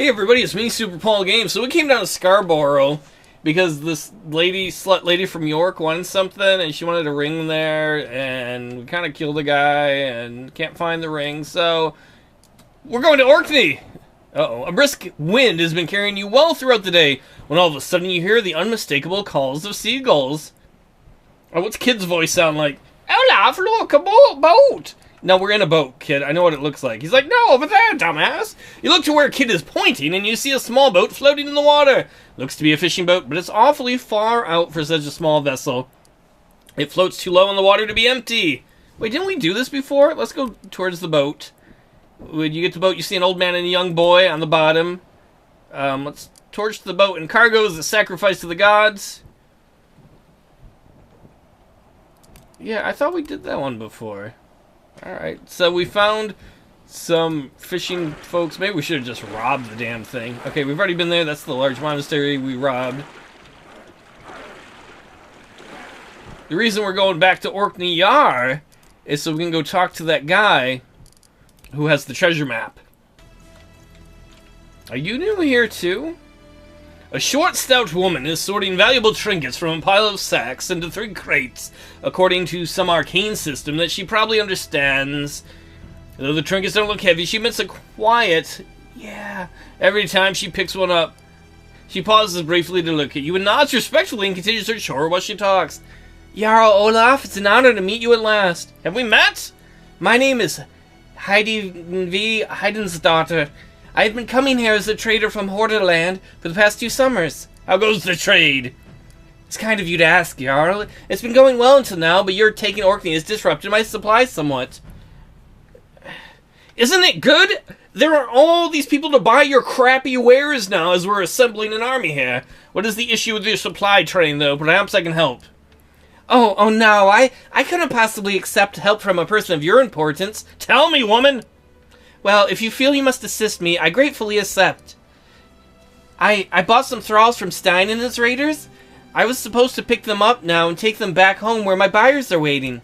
Hey everybody, it's me, SuperPaulGames. So we came down to Scarborough because this slut lady from York wanted something and she wanted a ring there, and we kind of killed a guy and can't find the ring, so we're going to Orkney. Uh-oh. A brisk wind has been carrying you well throughout the day when all of a sudden you hear the unmistakable calls of seagulls. Oh, what's Kid's voice sound like? Olaf, look, a boat! No, we're in a boat, Kid. I know what it looks like. He's like, no, over there, dumbass. You look to where Kid is pointing, and you see a small boat floating in the water. Looks to be a fishing boat, but it's awfully far out for such a small vessel. It floats too low in the water to be empty. Wait, didn't we do this before? Let's go towards the boat. When you get to the boat, you see an old man and a young boy on the bottom. Let's torch the boat, and cargo is a sacrifice to the gods. Yeah, I thought we did that one before. Alright, so we found some fishing folks. Maybe we should have just robbed the damn thing. Okay, we've already been there. That's the large monastery we robbed. The reason we're going back to Orkney Yar is so we can go talk to that guy who has the treasure map. Are you new here too? A short, stout woman is sorting valuable trinkets from a pile of sacks into 3 crates, according to some arcane system that she probably understands. Though the trinkets don't look heavy, she emits a quiet, yeah, every time she picks one up. She pauses briefly to look at you and nods respectfully and continues her chore while she talks. Jarl Olaf, it's an honor to meet you at last. Have we met? My name is Heidi V. Heidensdottir. I have been coming here as a trader from Horderland for the past 2 summers. How goes the trade? It's kind of you to ask, Jarl. It's been going well until now, but your taking Orkney has disrupted my supply somewhat. Isn't it good? There are all these people to buy your crappy wares now as we're assembling an army here. What is the issue with your supply train, though? Perhaps I can help. Oh no, I couldn't possibly accept help from a person of your importance. Tell me, woman! Well, if you feel you must assist me, I gratefully accept. I bought some thralls from Stein and his raiders. I was supposed to pick them up now and take them back home where my buyers are waiting.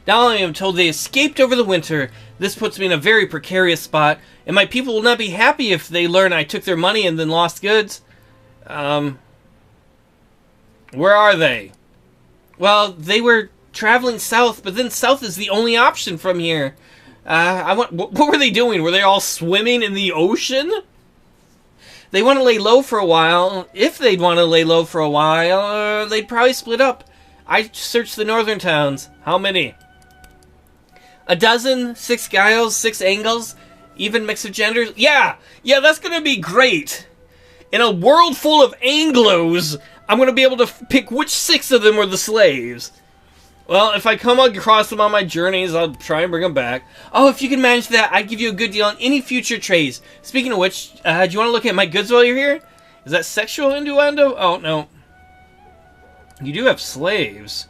Now I am told they escaped over the winter. This puts me in a very precarious spot, and my people will not be happy if they learn I took their money and then lost goods. Where are they? Well, they were traveling south, but then south is the only option from here. What were they doing? Were they all swimming in the ocean? They want to lay low for a while. If they'd want to lay low for a while, they'd probably split up. I searched the northern towns. How many? 12, 6 Giles, 6 Angles, even mix of genders. Yeah, that's gonna be great. In a world full of Anglos, I'm gonna be able to pick which 6 of them were the slaves. Well, if I come across them on my journeys, I'll try and bring them back. Oh, if you can manage that, I'd give you a good deal on any future trades. Speaking of which, do you want to look at my goods while you're here? Is that sexual innuendo? Oh, no. You do have slaves.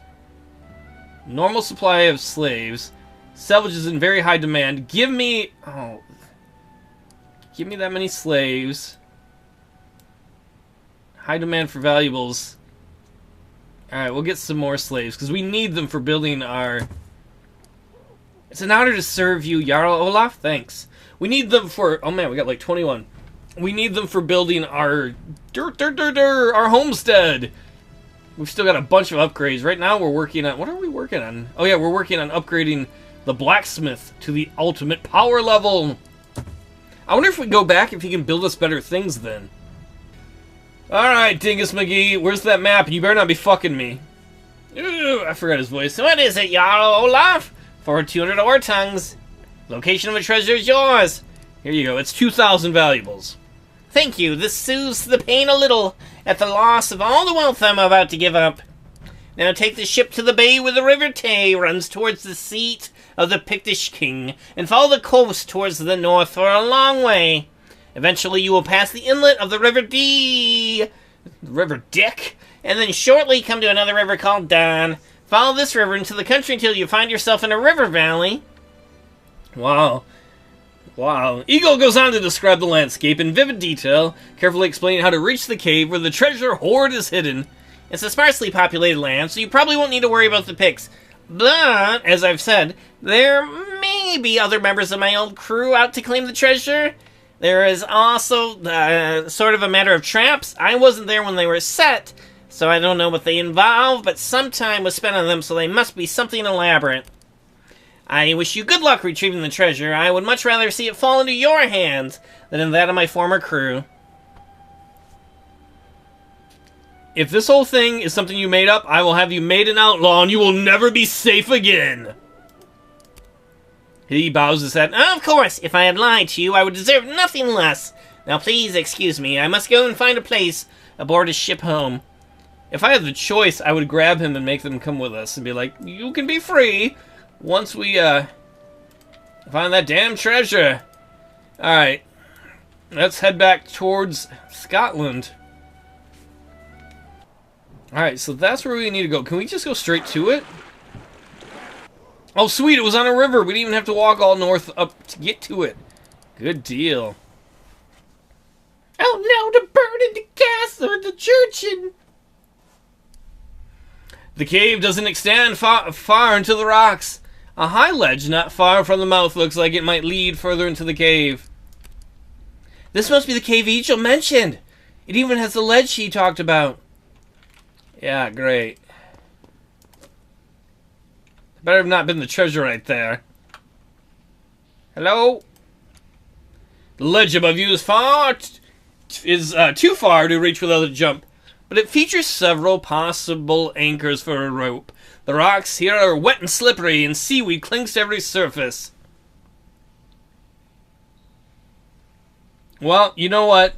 Normal supply of slaves. Salvage is in very high demand. Give me that many slaves. High demand for valuables. Alright, we'll get some more slaves, because we need them for building our... It's an honor to serve you, Jarl Olaf. Thanks. We need them for... Oh man, we got like 21. We need them for building our... our homestead. We've still got a bunch of upgrades. Right now we're working on... What are we working on? Oh yeah, we're working on upgrading the blacksmith to the ultimate power level. I wonder if we go back if he can build us better things then. Alright, Dingus McGee, where's that map? You better not be fucking me. Ooh, I forgot his voice. What is it, Jarl Olaf? For 200 ore tongues. Location of a treasure is yours. Here you go, it's 2,000 valuables. Thank you, this soothes the pain a little at the loss of all the wealth I'm about to give up. Now take the ship to the bay where the River Tay runs towards the seat of the Pictish king, and follow the coast towards the north for a long way. Eventually you will pass the inlet of the River Dick, and then shortly come to another river called Don. Follow this river into the country until you find yourself in a river valley. Wow. Eagle goes on to describe the landscape in vivid detail, carefully explaining how to reach the cave where the treasure hoard is hidden. It's a sparsely populated land, so you probably won't need to worry about the Picts. But, as I've said, there may be other members of my old crew out to claim the treasure. There is also sort of a matter of traps. I wasn't there when they were set, so I don't know what they involve, but some time was spent on them, so they must be something elaborate. I wish you good luck retrieving the treasure. I would much rather see it fall into your hands than in that of my former crew. If this whole thing is something you made up, I will have you made an outlaw and you will never be safe again. He bows his head. Of course, if I had lied to you, I would deserve nothing less. Now please excuse me. I must go and find a place aboard his ship home. If I had the choice, I would grab him and make them come with us and be like, you can be free once we find that damn treasure. Alright. Let's head back towards Scotland. Alright, so that's where we need to go. Can we just go straight to it? Oh, sweet, it was on a river. We didn't even have to walk all north up to get to it. Good deal. Oh no, to burn in the castle or the church and... The cave doesn't extend far into the rocks. A high ledge not far from the mouth looks like it might lead further into the cave. This must be the cave Egil mentioned. It even has the ledge he talked about. Yeah, great. Better have not been the treasure right there. Hello? The ledge above you is too far to reach without a jump, but it features several possible anchors for a rope. The rocks here are wet and slippery, and seaweed clings to every surface. Well, you know what?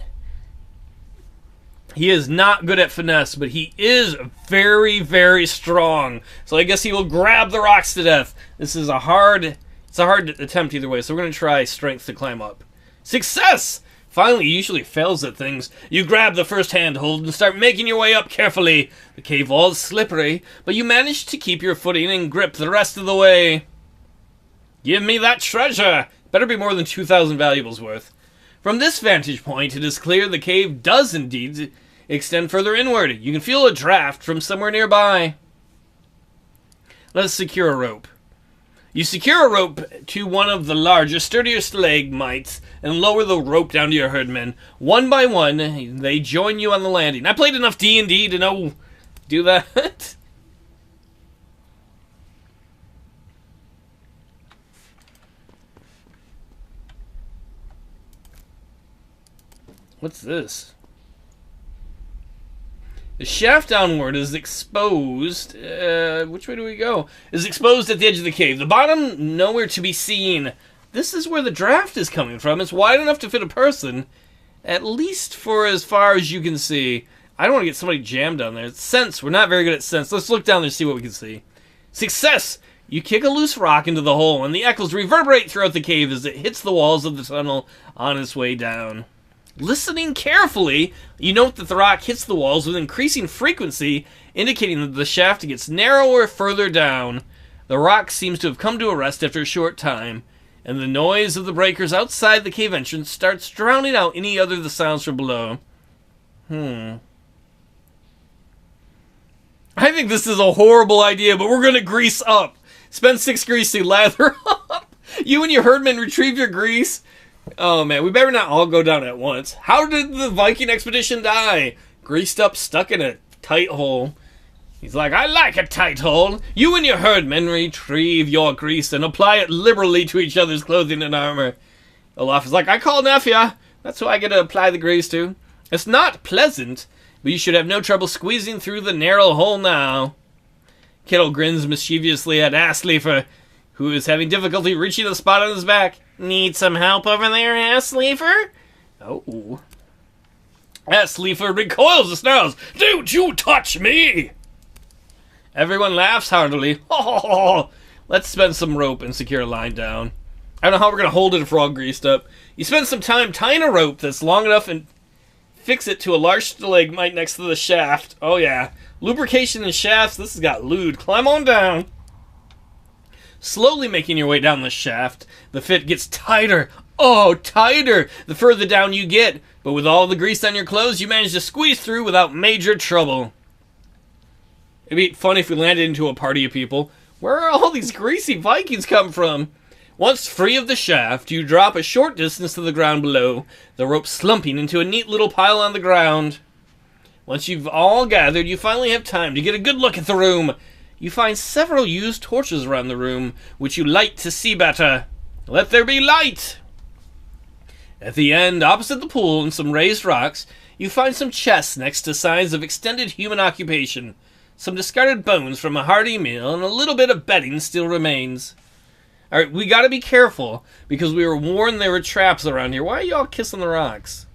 He is not good at finesse, but he is very, very strong. So I guess he will grab the rocks to death. This is a hard attempt either way, so we're going to try strength to climb up. Success! Finally, he usually fails at things. You grab the first handhold and start making your way up carefully. The cave wall is slippery, but you manage to keep your footing and grip the rest of the way. Give me that treasure! Better be more than 2,000 valuables worth. From this vantage point, it is clear the cave does indeed extend further inward. You can feel a draft from somewhere nearby. Let's secure a rope. You secure a rope to one of the larger, sturdier stalagmites and lower the rope down to your herdmen. One by one, they join you on the landing. I played enough D&D to know do that. What's this? The shaft downward is exposed. Which way do we go? Is exposed at the edge of the cave. The bottom nowhere to be seen. This is where the draft is coming from. It's wide enough to fit a person, at least for as far as you can see. I don't want to get somebody jammed down there. Sense. We're not very good at sense. Let's look down there and see what we can see. Success! You kick a loose rock into the hole, and the echoes reverberate throughout the cave as it hits the walls of the tunnel on its way down. Listening carefully, you note that the rock hits the walls with increasing frequency, indicating that the shaft gets narrower further down. The rock seems to have come to a rest after a short time, and the noise of the breakers outside the cave entrance starts drowning out any other of the sounds from below. I think this is a horrible idea, but we're going to grease up. Spend 6 grease to lather up. You and your herdmen retrieve your grease. Oh man, we better not all go down at once. How did the Viking expedition die? Greased up, stuck in a tight hole. He's like, I like a tight hole. You and your herdmen retrieve your grease and apply it liberally to each other's clothing and armor. Olaf is like, I call Nefja. That's who I get to apply the grease to. It's not pleasant, but you should have no trouble squeezing through the narrow hole now. Kittle grins mischievously at Assleefer, who is having difficulty reaching the spot on his back. Need some help over there, Assleefer? Oh. Assleefer recoils and snarls. Don't you touch me! Everyone laughs heartily. Oh, let's spend some rope and secure a line down. I don't know how we're going to hold it if we're all greased up. You spend some time tying a rope that's long enough and fix it to a large stalagmite next to the shaft. Oh yeah. Lubrication and shafts, this has got lewd. Climb on down. Slowly making your way down the shaft, the fit gets tighter. Oh, tighter the further down you get. But with all the grease on your clothes, you manage to squeeze through without major trouble. It'd be funny if we landed into a party of people. Where are all these greasy Vikings come from? Once free of the shaft, you drop a short distance to the ground below, the rope slumping into a neat little pile on the ground. Once you've all gathered, you finally have time to get a good look at the room. You find several used torches around the room, which you light to see better. Let there be light! At the end, opposite the pool and some raised rocks, you find some chests next to signs of extended human occupation. Some discarded bones from a hearty meal, and a little bit of bedding still remains. Alright, we gotta be careful, because we were warned there were traps around here. Why are y'all kissing the rocks?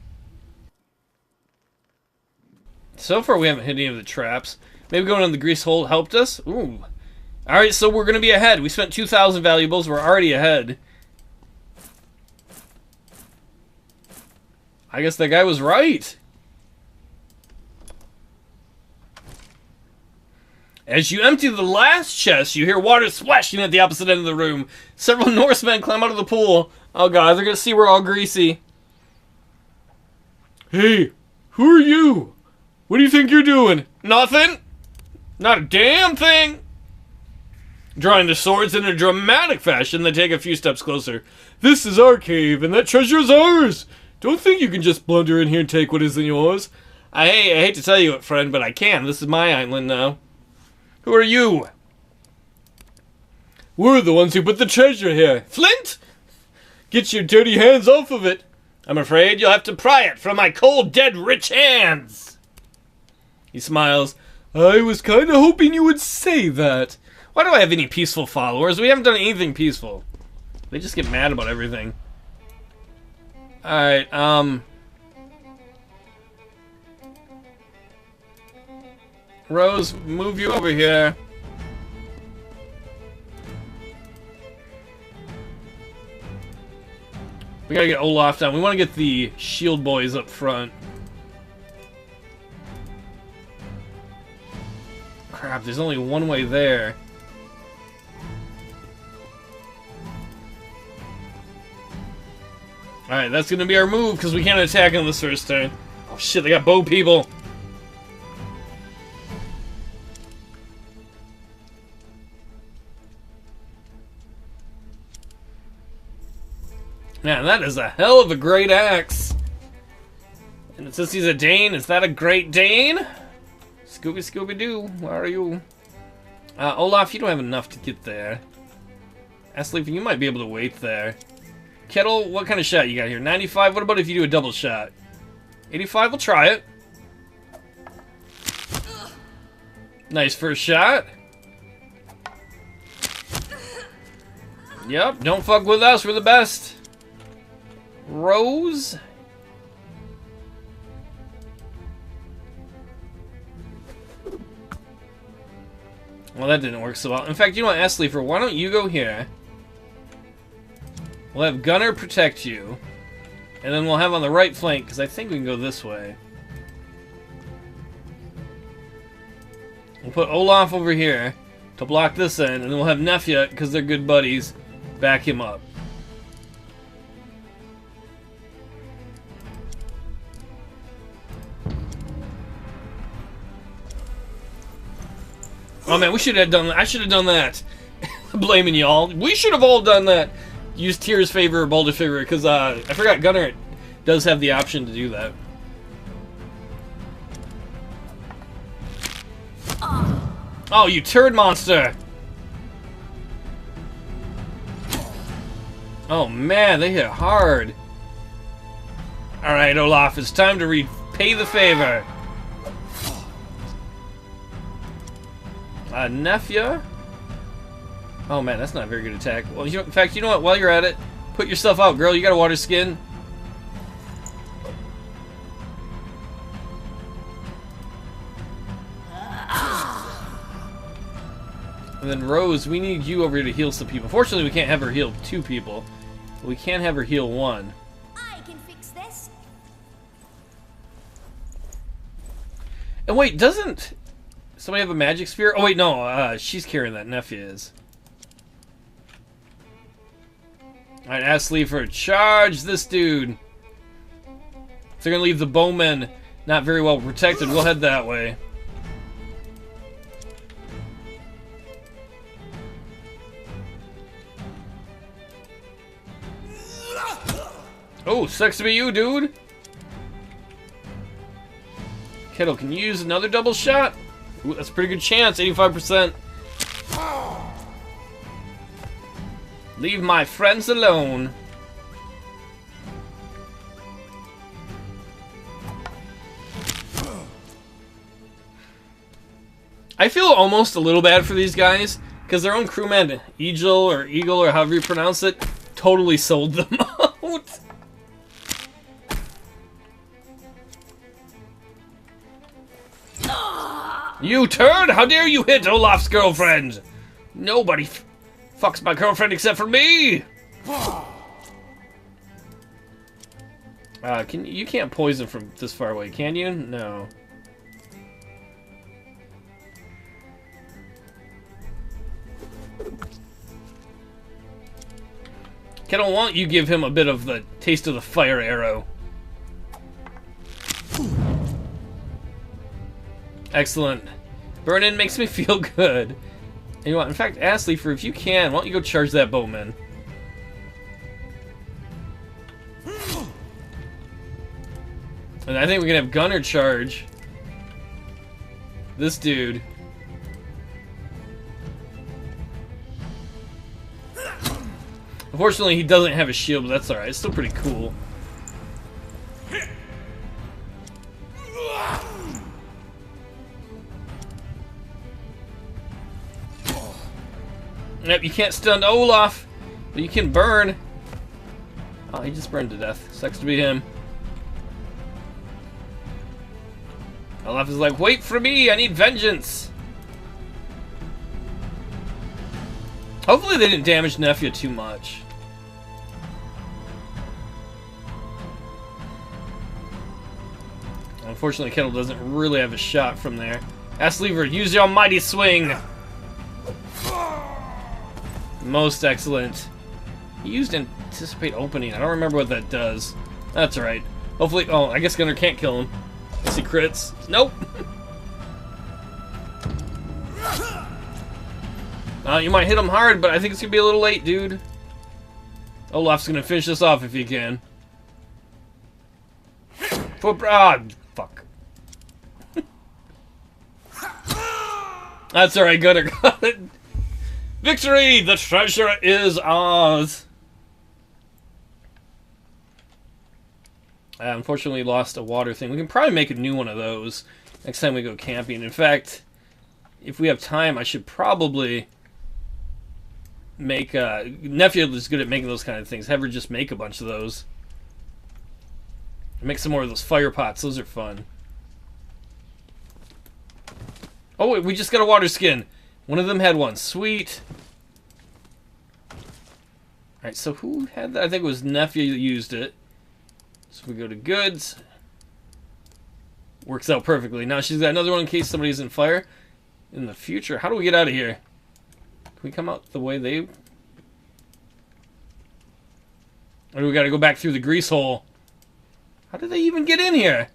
So far we haven't hit any of the traps. Maybe going on the grease hole helped us? Ooh. Alright, so we're gonna be ahead. We spent 2,000 valuables, we're already ahead. I guess that guy was right. As you empty the last chest, you hear water splashing at the opposite end of the room. Several Norsemen climb out of the pool. Oh god, they're gonna see we're all greasy. Hey, who are you? What do you think you're doing? Nothing? Not a damn thing? Drawing their swords in a dramatic fashion, they take a few steps closer. This is our cave, and that treasure is ours! Don't think you can just blunder in here and take what isn't yours. I hate to tell you it, friend, but I can. This is my island now. Who are you? We're the ones who put the treasure here. Flint? Get your dirty hands off of it. I'm afraid you'll have to pry it from my cold, dead, rich hands. He smiles. I was kind of hoping you would say that. Why do I have any peaceful followers? We haven't done anything peaceful. They just get mad about everything. Alright, Rose, move you over here. We gotta get Olaf down. We want to get the shield boys up front. Crap, there's only one way there. Alright, that's gonna be our move, because we can't attack on this first turn. Oh shit, they got bow people. Man, that is a hell of a great axe. And it says he's a Dane. Is that a Great Dane? Scooby Scooby Doo, where are you? Olaf, you don't have enough to get there. Asleep, you might be able to wait there. Kettle, what kind of shot you got here? 95? What about if you do a double shot? 85? We'll try it. Nice first shot. Yep, don't fuck with us. We're the best. Rose? Well, that didn't work so well. In fact, you know what, Asleefer, why don't you go here? We'll have Gunner protect you. And then we'll have on the right flank, because I think we can go this way. We'll put Olaf over here to block this end, and then we'll have Nefja, because they're good buddies, back him up. Oh man, we should have done that. I should have done that. Blaming y'all. We should have all done that. Use Tyr's favor or Baldur's favor, because I forgot Gunner does have the option to do that. Oh, you turd monster! Oh man, they hit hard. Alright, Olaf, it's time to repay the favor. Nefja? Oh man, that's not a very good attack. Well, in fact, you know what? While you're at it, put yourself out, girl. You got a water skin. And then Rose, we need you over here to heal some people. Fortunately, we can't have her heal 2 people. But we can have her heal 1. I can fix this. And wait, doesn't somebody have a magic spear? Oh wait, no, she's carrying that. Nefja is. Alright, Asleefer, charge this dude. If they're gonna leave the bowmen not very well protected, we'll head that way. Oh, sucks to be you, dude. Kettle, can you use another double shot? Ooh, that's a pretty good chance, 85%. Leave my friends alone. I feel almost a little bad for these guys, because their own crewman, Eagle or however you pronounce it, totally sold them out. You turd! How dare you hit Olaf's girlfriend? Nobody fucks my girlfriend except for me! You can't poison from this far away, can you? No. Kettle, why don't you give him a bit of the taste of the fire arrow? Excellent. Burn-in makes me feel good. And you know what? In fact, Astley, for if you can, why don't you go charge that bowman? And I think we can have Gunner charge this dude. Unfortunately, he doesn't have a shield, but that's alright. It's still pretty cool. Yep, you can't stun Olaf, but you can burn. Oh, he just burned to death. Sucks to be him. Olaf is like, wait for me, I need vengeance. Hopefully they didn't damage Nefia too much. Unfortunately, Kettle doesn't really have a shot from there. Asslever, use your mighty swing! Most excellent. He used anticipate opening. I don't remember what that does. That's alright. Hopefully... Oh, I guess Gunner can't kill him. Unless he crits. Nope! You might hit him hard, but I think it's gonna be a little late, dude. Olaf's gonna finish this off if he can. Ah, fuck. That's alright, Gunner got it. Victory! The treasure is ours! Unfortunately, lost a water thing. We can probably make a new one of those next time we go camping. In fact, if we have time, I should probably make... Nefia is good at making those kind of things. Have her just make a bunch of those. Make some more of those fire pots. Those are fun. Oh, wait, we just got a water skin. One of them had one. Sweet. Alright, so who had that? I think it was Nefia that used it. So we go to goods. Works out perfectly. Now she's got another one in case somebody's in fire in the future. How do we get out of here? Can we come out the way they... Or do we gotta go back through the grease hole? How did they even get in here?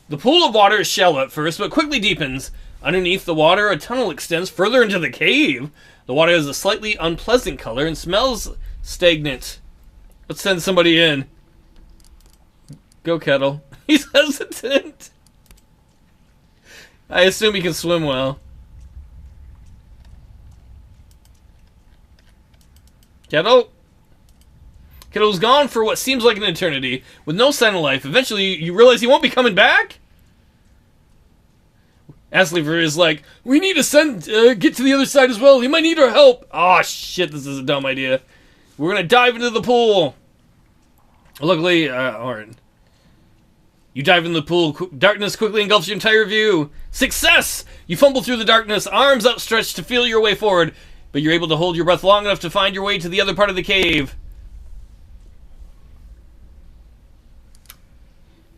The pool of water is shallow at first, but quickly deepens. Underneath the water, a tunnel extends further into the cave. The water has a slightly unpleasant color and smells stagnant. Let's send somebody in. Go, Kettle. He's hesitant. I assume he can swim well. Kettle? Kettle's gone for what seems like an eternity, with no sign of life. Eventually, you realize he won't be coming back? Aslever is like, we need to get to the other side as well. He might need our help. Oh shit, this is a dumb idea. We're gonna dive into the pool. Luckily, alright. You dive in the pool. Darkness quickly engulfs your entire view. Success! You fumble through the darkness, arms outstretched to feel your way forward, but you're able to hold your breath long enough to find your way to the other part of the cave.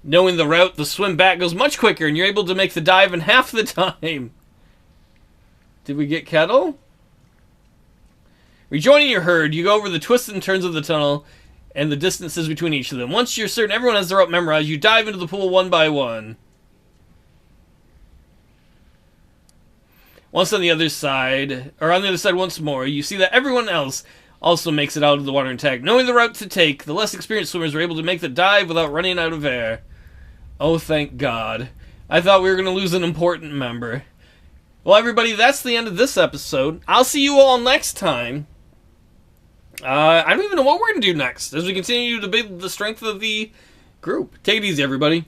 Knowing the route, the swim back goes much quicker, and you're able to make the dive in half the time. Did we get Kettle? Rejoining your herd, you go over the twists and turns of the tunnel and the distances between each of them. Once you're certain everyone has the route memorized, you dive into the pool one by one. Once on the other side, or on the other side once more, you see that everyone else also makes it out of the water intact. Knowing the route to take, the less experienced swimmers were able to make the dive without running out of air. Oh, thank God. I thought we were going to lose an important member. Well, everybody, that's the end of this episode. I'll see you all next time. I don't even know what we're going to do next as we continue to build the strength of the group. Take it easy, everybody.